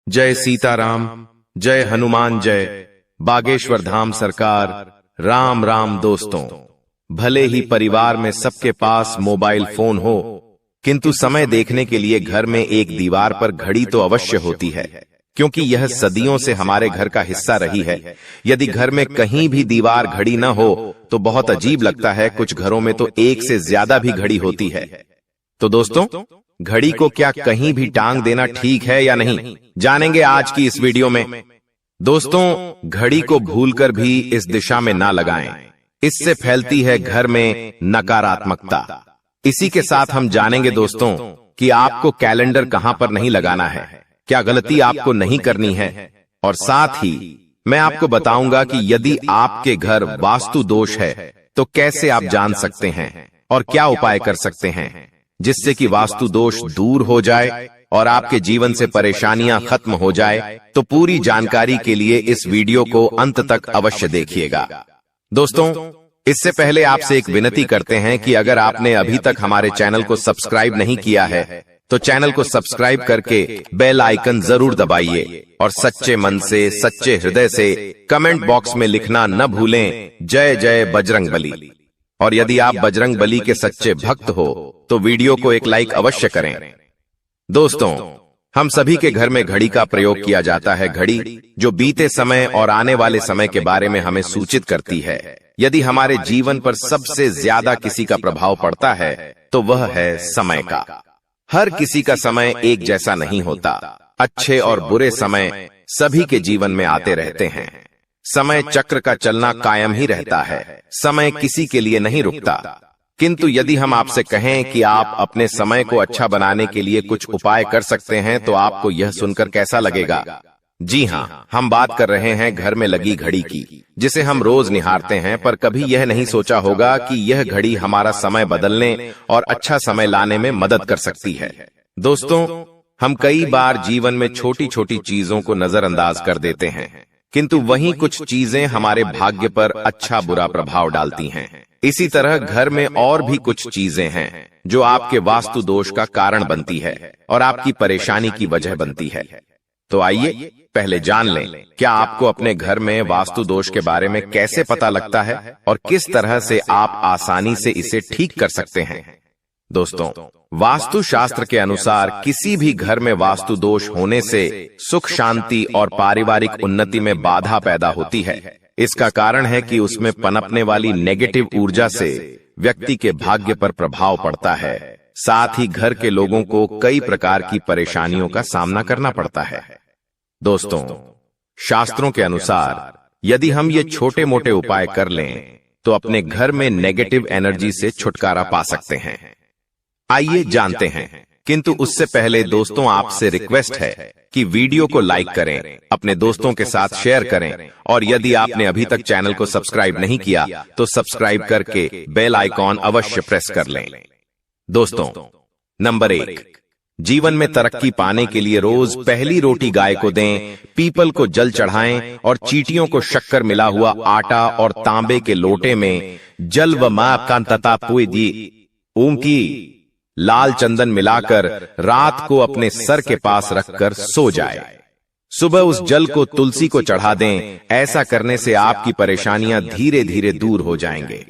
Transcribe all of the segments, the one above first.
जय सीताराम, जय हनुमान, जय बागेश्वर धाम सरकार। राम राम दोस्तों, भले ही परिवार में सबके पास मोबाइल फोन हो, किंतु समय देखने के लिए घर में एक दीवार पर घड़ी तो अवश्य होती है, क्योंकि यह सदियों से हमारे घर का हिस्सा रही है। यदि घर में कहीं भी दीवार घड़ी न हो तो बहुत अजीब लगता है। कुछ घरों में तो एक से ज्यादा भी घड़ी होती है। तो दोस्तों, घड़ी को क्या कहीं भी टांग देना ठीक है या नहीं, जानेंगे आज की इस वीडियो में। दोस्तों, घड़ी को भूलकर भी इस दिशा में ना लगाएं, इससे फैलती है घर में नकारात्मकता। इसी के साथ हम जानेंगे दोस्तों कि आपको कैलेंडर कहां पर नहीं लगाना है, क्या गलती आपको नहीं करनी है, और साथ ही मैं आपको बताऊंगा कि यदि आपके घर वास्तु दोष है तो कैसे आप जान सकते हैं और क्या उपाय कर सकते हैं जिससे कि वास्तु दोष दूर हो जाए और आपके जीवन से परेशानियां खत्म हो जाए। तो पूरी जानकारी के लिए इस वीडियो को अंत तक अवश्य देखिएगा। दोस्तों, इससे पहले आपसे एक विनती करते हैं कि अगर आपने अभी तक हमारे चैनल को सब्सक्राइब नहीं किया है तो चैनल को सब्सक्राइब करके बेल आइकन जरूर दबाइए और सच्चे मन से, सच्चे हृदय से कमेंट बॉक्स में लिखना न भूलें, जय जय बजरंग बली। और यदि आप बजरंग बली के सच्चे भक्त हो तो वीडियो को एक लाइक अवश्य करें। दोस्तों, हम सभी के घर में घड़ी का प्रयोग किया जाता है। घड़ी जो बीते समय और आने वाले समय के बारे में हमें सूचित करती है। यदि हमारे जीवन पर सबसे ज्यादा किसी का प्रभाव पड़ता है तो वह है समय का। हर किसी का समय एक जैसा नहीं होता। अच्छे और बुरे समय सभी के जीवन में आते रहते हैं। समय चक्र का चलना कायम ही रहता है, समय किसी के लिए नहीं रुकता। किंतु यदि हम आपसे कहें कि आप अपने समय को अच्छा बनाने के लिए कुछ उपाय कर सकते हैं तो आपको यह सुनकर कैसा लगेगा? जी हाँ, हम बात कर रहे हैं घर में लगी घड़ी की, जिसे हम रोज निहारते हैं, पर कभी यह नहीं सोचा होगा कि यह घड़ी हमारा समय बदलने और अच्छा समय लाने में मदद कर सकती है। दोस्तों, हम कई बार जीवन में छोटी छोटी चीजों को नजरअंदाज कर देते हैं, किंतु वहीं कुछ चीजें हमारे भाग्य पर अच्छा बुरा प्रभाव डालती हैं। इसी तरह घर में और भी कुछ चीजें हैं जो आपके वास्तु दोष का कारण बनती है और आपकी परेशानी की वजह बनती है। तो आइए पहले जान लें, क्या आपको अपने घर में वास्तु दोष के बारे में कैसे पता लगता है और किस तरह से आप आसानी से इसे ठीक कर सकते हैं। दोस्तों, वास्तु शास्त्र के अनुसार किसी भी घर में वास्तु दोष होने से सुख, शांति और पारिवारिक उन्नति में बाधा पैदा होती है। इसका कारण है कि उसमें पनपने वाली नेगेटिव ऊर्जा से व्यक्ति के भाग्य पर प्रभाव पड़ता है। साथ ही घर के लोगों को कई प्रकार की परेशानियों का सामना करना पड़ता है। दोस्तों, शास्त्रों के अनुसार यदि हम ये छोटे मोटे उपाय कर लें तो अपने घर में नेगेटिव एनर्जी से छुटकारा पा सकते हैं। आइए जानते हैं, किंतु उससे पहले दोस्तों आपसे रिक्वेस्ट है कि वीडियो को लाइक करें, अपने दोस्तों के साथ शेयर करें, और यदि आपने अभी तक चैनल को सब्सक्राइब नहीं किया तो सब्सक्राइब करके बेल आइकॉन अवश्य प्रेस कर लें। दोस्तों, नंबर 1, जीवन में तरक्की पाने के लिए रोज पहली रोटी गाय को दें, पीपल को जल चढ़ाएं और चींटियों को शक्कर मिला हुआ आटा और तांबे के लोटे में जल व माप कांतता पुई दी ओम की लाल चंदन मिलाकर रात को अपने सर के पास रखकर सो जाए। सुबह उस जल को तुलसी को चढ़ा दें। ऐसा करने से आपकी परेशानियां धीरे धीरे दूर हो जाएंगे।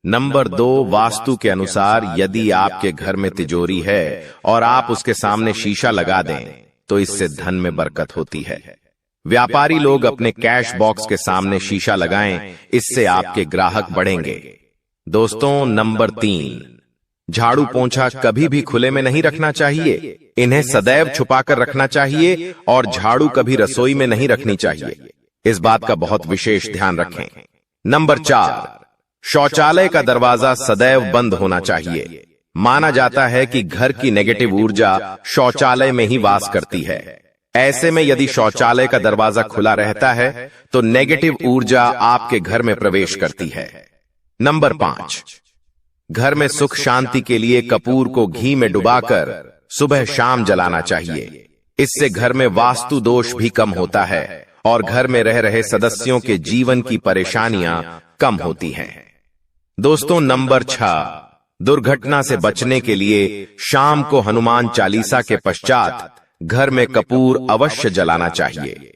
नंबर 2, वास्तु के अनुसार यदि आपके घर में तिजोरी है और आप उसके सामने शीशा लगा दें तो इससे धन में बरकत होती है। व्यापारी लोग अपने कैश बॉक्स के सामने शीशा लगाएं, इससे आपके ग्राहक बढ़ेंगे। दोस्तों, नंबर 3, झाड़ू पोंछा कभी भी खुले में नहीं रखना चाहिए। इन्हें सदैव छुपाकर रखना चाहिए और झाड़ू कभी रसोई में नहीं रखनी चाहिए। इस बात का बहुत विशेष ध्यान रखें। नंबर 4, शौचालय का दरवाजा सदैव बंद होना चाहिए। माना जाता है कि घर की नेगेटिव ऊर्जा शौचालय में ही वास करती है। ऐसे में यदि शौचालय का दरवाजा खुला रहता है तो नेगेटिव ऊर्जा आपके घर में प्रवेश करती है। नंबर 5, घर में सुख शांति के लिए कपूर को घी में डुबाकर सुबह शाम जलाना चाहिए। इससे घर में वास्तु दोष भी कम होता है और घर में रह रहे सदस्यों के जीवन की परेशानियां कम होती हैं। दोस्तों, नंबर 6, दुर्घटना से बचने के लिए शाम को हनुमान चालीसा के पश्चात घर में कपूर अवश्य जलाना चाहिए।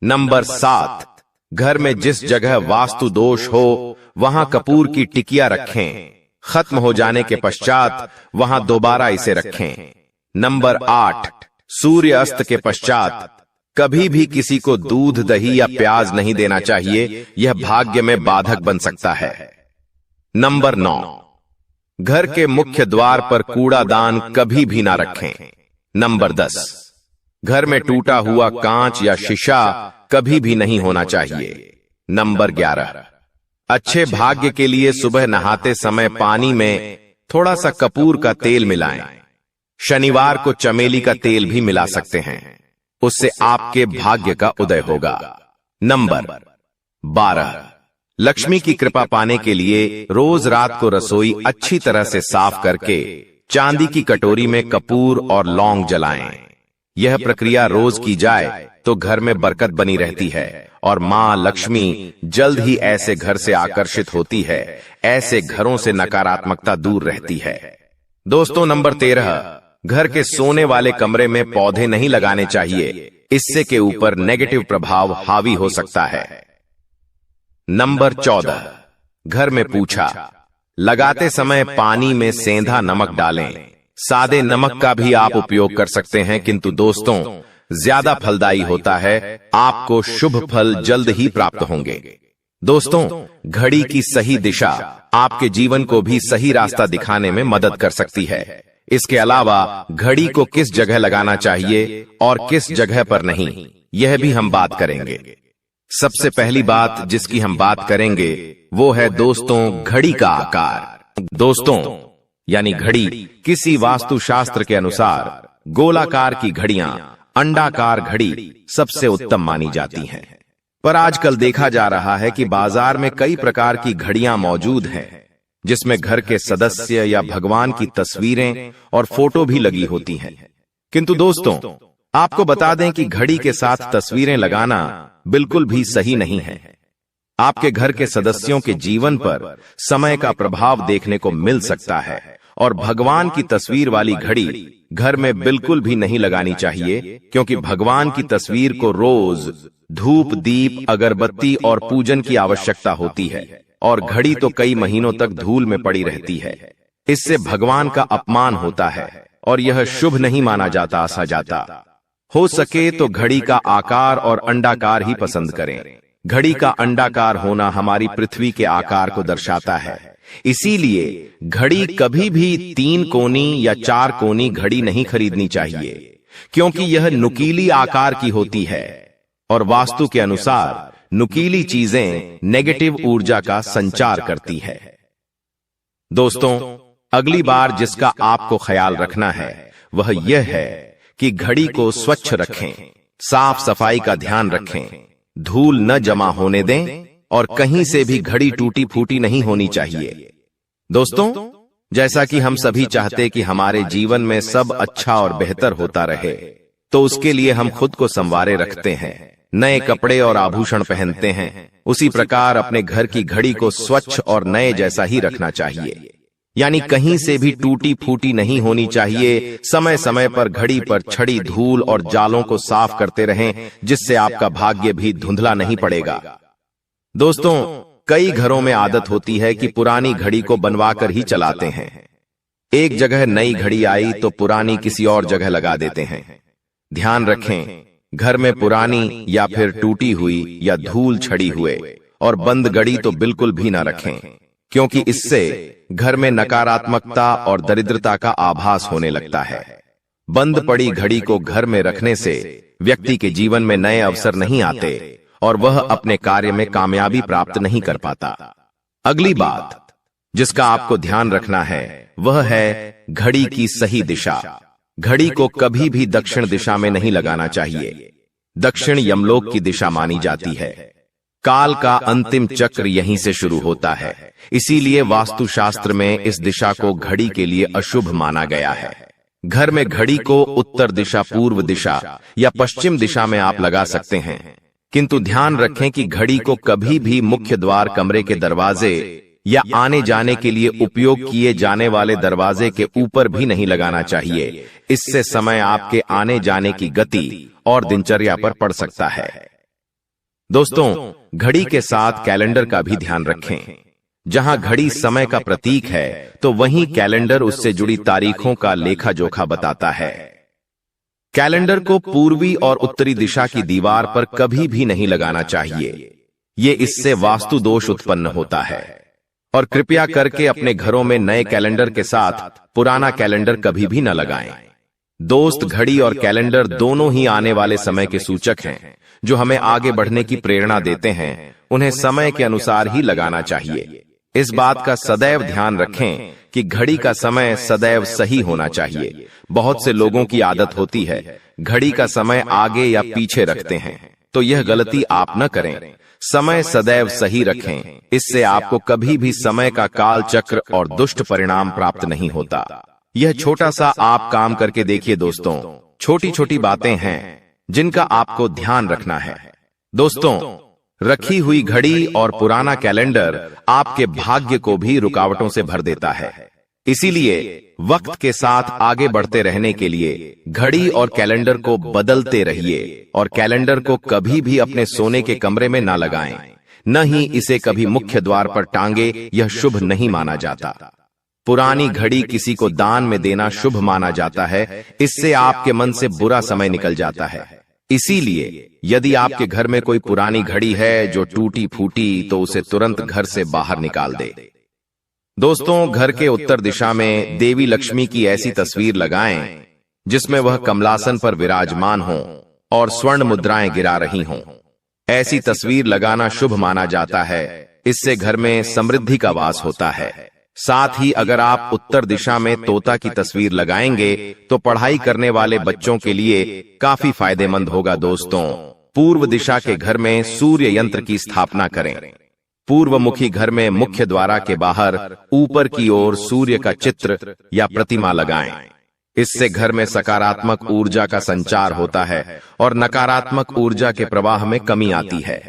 नंबर 7, घर में जिस जगह वास्तु दोष हो वहां कपूर की टिकिया रखें। खत्म हो जाने के पश्चात वहां दोबारा इसे रखें। नंबर 8, सूर्य अस्त के पश्चात कभी भी किसी को दूध, दही या प्याज नहीं देना चाहिए, यह भाग्य में बाधक बन सकता है। नंबर 9, घर के मुख्य द्वार पर कूड़ादान कभी भी ना रखें। नंबर 10, घर में टूटा हुआ कांच या शीशा कभी भी नहीं होना चाहिए। नंबर 11, अच्छे भाग्य के लिए सुबह नहाते समय पानी में थोड़ा सा कपूर का तेल मिलाएं। शनिवार को चमेली का तेल भी मिला सकते हैं, उससे आपके भाग्य का उदय होगा। नंबर 12, लक्ष्मी की कृपा पाने के लिए रोज रात को रसोई अच्छी तरह से साफ करके चांदी की कटोरी में कपूर और लौंग जलाएं। यह प्रक्रिया रोज की जाए तो घर में बरकत बनी रहती है और मां लक्ष्मी जल्द ही ऐसे घर से आकर्षित होती है। ऐसे घरों से नकारात्मकता दूर रहती है। दोस्तों, नंबर 13, घर के सोने वाले कमरे में पौधे नहीं लगाने चाहिए, इससे के ऊपर नेगेटिव प्रभाव हावी हो सकता है। नंबर 14, घर में पूछा लगाते समय पानी में सेंधा नमक डालें। सादे नमक का भी आप उपयोग कर सकते हैं, किंतु दोस्तों ज्यादा फलदायी होता है। आपको शुभ फल जल्द ही प्राप्त होंगे। दोस्तों, घड़ी की सही दिशा आपके जीवन को भी सही रास्ता दिखाने में मदद कर सकती है। इसके अलावा घड़ी को किस जगह लगाना चाहिए और किस जगह पर नहीं, यह भी हम बात करेंगे। सबसे पहली बात जिसकी हम बात करेंगे वो है दोस्तों घड़ी का आकार। दोस्तों, यानी घड़ी किसी वास्तुशास्त्र के अनुसार गोलाकार की घड़ियां, अंडाकार घड़ी सबसे उत्तम मानी जाती हैं। पर आजकल देखा जा रहा है कि बाजार में कई प्रकार की घड़ियां मौजूद हैं, जिसमें घर के सदस्य या भगवान की तस्वीरें और फोटो भी लगी होती हैं। किंतु दोस्तों, आपको बता दें कि घड़ी के साथ तस्वीरें लगाना बिल्कुल भी सही नहीं है। आपके घर के सदस्यों के जीवन पर समय का प्रभाव देखने को मिल सकता है और भगवान की तस्वीर वाली घड़ी घर में बिल्कुल भी नहीं लगानी चाहिए, क्योंकि भगवान की तस्वीर को रोज धूप, दीप, अगरबत्ती और पूजन की आवश्यकता होती है और घड़ी तो कई महीनों तक धूल में पड़ी रहती है। इससे भगवान का अपमान होता है और यह शुभ नहीं माना जाता जाता। हो सके तो घड़ी का आकार और अंडाकार ही पसंद करें। घड़ी का अंडाकार होना हमारी पृथ्वी के आकार को दर्शाता है, इसीलिए घड़ी कभी भी 3 कोनी या 4 कोनी घड़ी नहीं खरीदनी चाहिए, क्योंकि यह नुकीली आकार की होती है और वास्तु के अनुसार नुकीली चीजें नेगेटिव ऊर्जा का संचार करती है। दोस्तों, अगली बार जिसका आपको ख्याल रखना है वह यह है कि घड़ी को स्वच्छ रखें, साफ सफाई का ध्यान रखें, धूल न जमा होने दें और कहीं से भी घड़ी टूटी फूटी नहीं होनी चाहिए। दोस्तों, जैसा कि हम सभी चाहते कि हमारे जीवन में सब अच्छा और बेहतर होता रहे, तो उसके लिए हम खुद को संवारे रखते हैं, नए कपड़े और आभूषण पहनते हैं। उसी प्रकार अपने घर की घड़ी को स्वच्छ और नए जैसा ही रखना चाहिए, यानी कहीं से भी टूटी फूटी नहीं होनी चाहिए। समय समय पर घड़ी पर छड़ी धूल और जालों को साफ करते रहें, जिससे आपका भाग्य भी धुंधला नहीं पड़ेगा। दोस्तों, कई घरों में आदत होती है कि पुरानी घड़ी को बनवाकर ही चलाते हैं। एक जगह नई घड़ी आई तो पुरानी किसी और जगह लगा देते हैं। ध्यान रखें, घर में पुरानी या फिर टूटी हुई या धूल छड़ी हुए और बंद घड़ी तो बिल्कुल भी ना रखें, क्योंकि इससे घर में नकारात्मकता और दरिद्रता का आभास होने लगता है। बंद पड़ी घड़ी को घर में रखने से व्यक्ति के जीवन में नए अवसर नहीं आते और वह अपने कार्य में कामयाबी प्राप्त नहीं कर पाता। अगली बात जिसका आपको ध्यान रखना है वह है घड़ी की सही दिशा। घड़ी को कभी भी दक्षिण दिशा में नहीं लगाना चाहिए। दक्षिण यमलोक की दिशा मानी जाती है। काल का अंतिम चक्र यहीं से शुरू होता है, इसीलिए वास्तुशास्त्र में इस दिशा को घड़ी के लिए अशुभ माना गया है। घर में घड़ी को उत्तर दिशा, पूर्व दिशा या पश्चिम दिशा में आप लगा सकते हैं, किंतु ध्यान रखें कि घड़ी को कभी भी मुख्य द्वार, कमरे के दरवाजे या आने जाने के लिए उपयोग किए जाने वाले दरवाजे के ऊपर भी नहीं लगाना चाहिए। इससे समय आपके आने जाने की गति और दिनचर्या पर पड़ सकता है। दोस्तों, घड़ी के साथ कैलेंडर का भी ध्यान रखें। जहां घड़ी समय का प्रतीक है, तो वहीं कैलेंडर उससे जुड़ी तारीखों का लेखा जोखा बताता है। कैलेंडर को पूर्वी और उत्तरी दिशा की दीवार पर कभी भी नहीं लगाना चाहिए। ये इससे वास्तु दोष उत्पन्न होता है। और कृपया करके अपने घरों में नए कैलेंडर के साथ पुराना कैलेंडर कभी भी न लगाएं। दोस्त, घड़ी और कैलेंडर दोनों ही आने वाले समय के सूचक हैं, जो हमें आगे बढ़ने की प्रेरणा देते हैं। उन्हें समय के अनुसार ही लगाना चाहिए। इस बात का सदैव ध्यान रखें कि घड़ी का समय सदैव सही होना चाहिए। बहुत से लोगों की आदत होती है घड़ी का समय आगे या पीछे रखते हैं, तो यह गलती आप न करें। समय सदैव सही रखें, इससे आपको कभी भी समय का काल चक्र और दुष्ट परिणाम प्राप्त नहीं होता। यह छोटा सा आप काम करके देखिए दोस्तों। छोटी छोटी बातें हैं जिनका आपको ध्यान रखना है। दोस्तों, रखी हुई घड़ी और पुराना कैलेंडर आपके भाग्य को भी रुकावटों से भर देता है। इसीलिए वक्त के साथ आगे बढ़ते रहने के लिए घड़ी और कैलेंडर को बदलते रहिए। और कैलेंडर को कभी भी अपने सोने के कमरे में ना लगाएं, न ही इसे कभी मुख्य द्वार पर टांगे। यह शुभ नहीं माना जाता। पुरानी घड़ी किसी को दान में देना शुभ माना जाता है। इससे आपके मन से बुरा समय निकल जाता है। इसीलिए यदि आपके घर में कोई पुरानी घड़ी है जो टूटी फूटी, तो उसे तुरंत घर से बाहर निकाल दे। दोस्तों, घर के उत्तर दिशा में देवी लक्ष्मी की ऐसी तस्वीर लगाएं जिसमें वह कमलासन पर विराजमान हो और स्वर्ण मुद्राएं गिरा रही हों। ऐसी तस्वीर लगाना शुभ माना जाता है। इससे घर में समृद्धि का वास होता है। साथ ही अगर आप उत्तर दिशा में तोता की तस्वीर लगाएंगे तो पढ़ाई करने वाले बच्चों के लिए काफी फायदेमंद होगा। दोस्तों, पूर्व दिशा के घर में सूर्य यंत्र की स्थापना करें। पूर्वमुखी घर में मुख्य द्वार के बाहर ऊपर की ओर सूर्य का चित्र या प्रतिमा लगाएं। इससे घर में सकारात्मक ऊर्जा का संचार होता है और नकारात्मक ऊर्जा के प्रवाह में कमी आती है।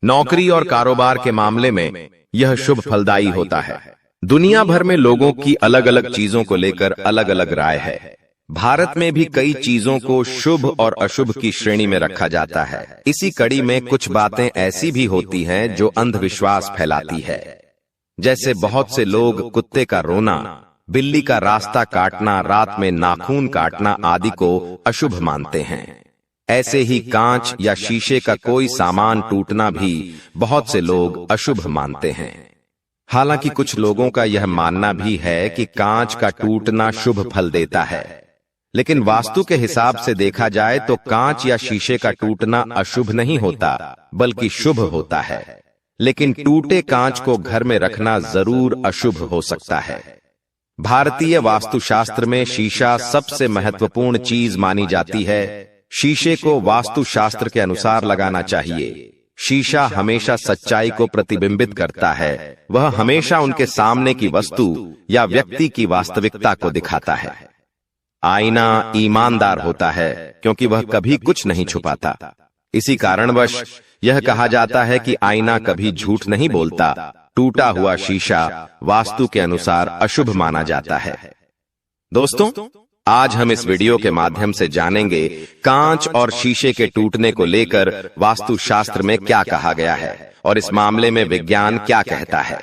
नौकरी और कारोबार के मामले में यह शुभ फलदायी होता है। दुनिया भर में लोगों की अलग अलग चीजों को लेकर अलग अलग राय है। भारत में भी कई चीजों को शुभ और अशुभ की श्रेणी में रखा जाता है। इसी कड़ी में कुछ बातें ऐसी भी होती हैं जो अंधविश्वास फैलाती है। जैसे बहुत से लोग कुत्ते का रोना, बिल्ली का रास्ता काटना, रात में नाखून काटना आदि को अशुभ मानते हैं। ऐसे ही कांच या शीशे का कोई सामान टूटना भी बहुत से लोग अशुभ मानते हैं। हालांकि कुछ लोगों का यह मानना भी है कि कांच का टूटना शुभ फल देता है, लेकिन वास्तु के हिसाब से देखा जाए तो कांच या शीशे का टूटना अशुभ नहीं होता, बल्कि शुभ होता है। लेकिन टूटे कांच को घर में रखना जरूर अशुभ हो सकता है। भारतीय वास्तुशास्त्र में शीशा सबसे महत्वपूर्ण चीज मानी जाती है। शीशे को वास्तुशास्त्र के अनुसार लगाना चाहिए। शीशा हमेशा सच्चाई को प्रतिबिंबित करता है। वह हमेशा उनके सामने की वस्तु या व्यक्ति की वास्तविकता को दिखाता है। आईना ईमानदार होता है क्योंकि वह कभी कुछ नहीं छुपाता। इसी कारणवश यह कहा जाता है कि आईना कभी झूठ नहीं बोलता। टूटा हुआ शीशा वास्तु के अनुसार अशुभ माना जाता है। दोस्तों, आज हम इस वीडियो के माध्यम से जानेंगे कांच और शीशे के टूटने को लेकर वास्तुशास्त्र में क्या कहा गया है और इस मामले में विज्ञान क्या कहता है।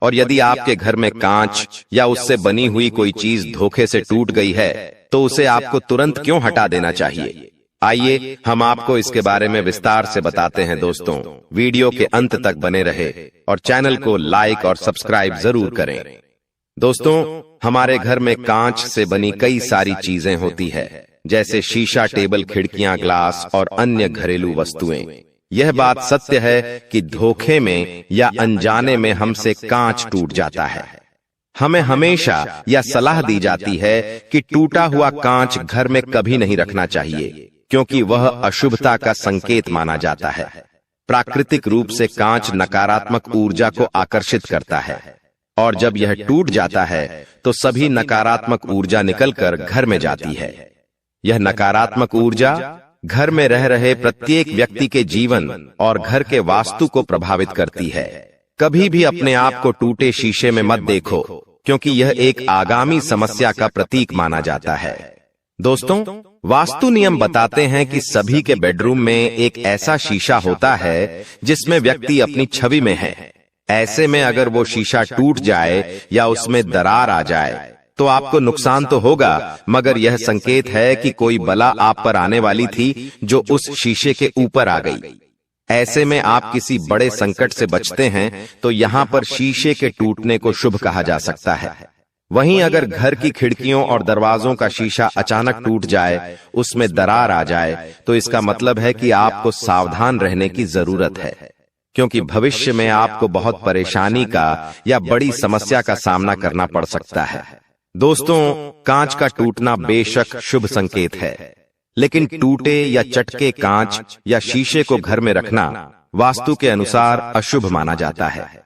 और यदि आपके घर में कांच या उससे बनी हुई कोई चीज धोखे से टूट गई है तो उसे आपको तुरंत क्यों हटा देना चाहिए। आइए हम आपको इसके बारे में विस्तार से बताते हैं। दोस्तों, वीडियो के अंत तक बने रहे और चैनल को लाइक और सब्सक्राइब जरूर करें। दोस्तों, हमारे घर में कांच से बनी कई सारी चीजें होती है, जैसे शीशा, टेबल, खिड़कियां, ग्लास और अन्य घरेलू वस्तुएं। यह बात सत्य है कि धोखे में या अनजाने में हमसे कांच टूट जाता है। हमें हमेशा यह सलाह दी जाती है कि टूटा हुआ कांच घर में कभी नहीं रखना चाहिए, क्योंकि वह अशुभता का संकेत माना जाता है। प्राकृतिक रूप से कांच नकारात्मक ऊर्जा को आकर्षित करता है और जब यह टूट जाता है तो सभी नकारात्मक ऊर्जा निकलकर घर में जाती है। यह नकारात्मक ऊर्जा घर में रह रहे प्रत्येक व्यक्ति के जीवन और घर के वास्तु को प्रभावित करती है। कभी भी अपने आप को टूटे शीशे में मत देखो, क्योंकि यह एक आगामी समस्या का प्रतीक माना जाता है। दोस्तों, वास्तु नियम बताते हैं कि सभी के बेडरूम में एक ऐसा शीशा होता है जिसमें व्यक्ति अपनी छवि में है। ऐसे में अगर वो शीशा टूट जाए या उसमें दरार आ जाए तो आपको नुकसान तो होगा, मगर यह संकेत है कि कोई बला आप पर आने वाली थी जो उस शीशे के ऊपर आ गई। ऐसे में आप किसी बड़े संकट से बचते हैं तो यहाँ पर शीशे के टूटने को शुभ कहा जा सकता है। वहीं अगर घर की खिड़कियों और दरवाजों का शीशा अचानक टूट जाए, उसमें दरार आ जाए, तो इसका मतलब है कि आपको सावधान रहने की जरूरत है, क्योंकि भविष्य में आपको बहुत परेशानी का या बड़ी समस्या का सामना करना पड़ सकता है। दोस्तों, कांच का टूटना बेशक शुभ संकेत है, लेकिन टूटे या चटके कांच या शीशे को घर में रखना वास्तु के अनुसार अशुभ माना जाता है।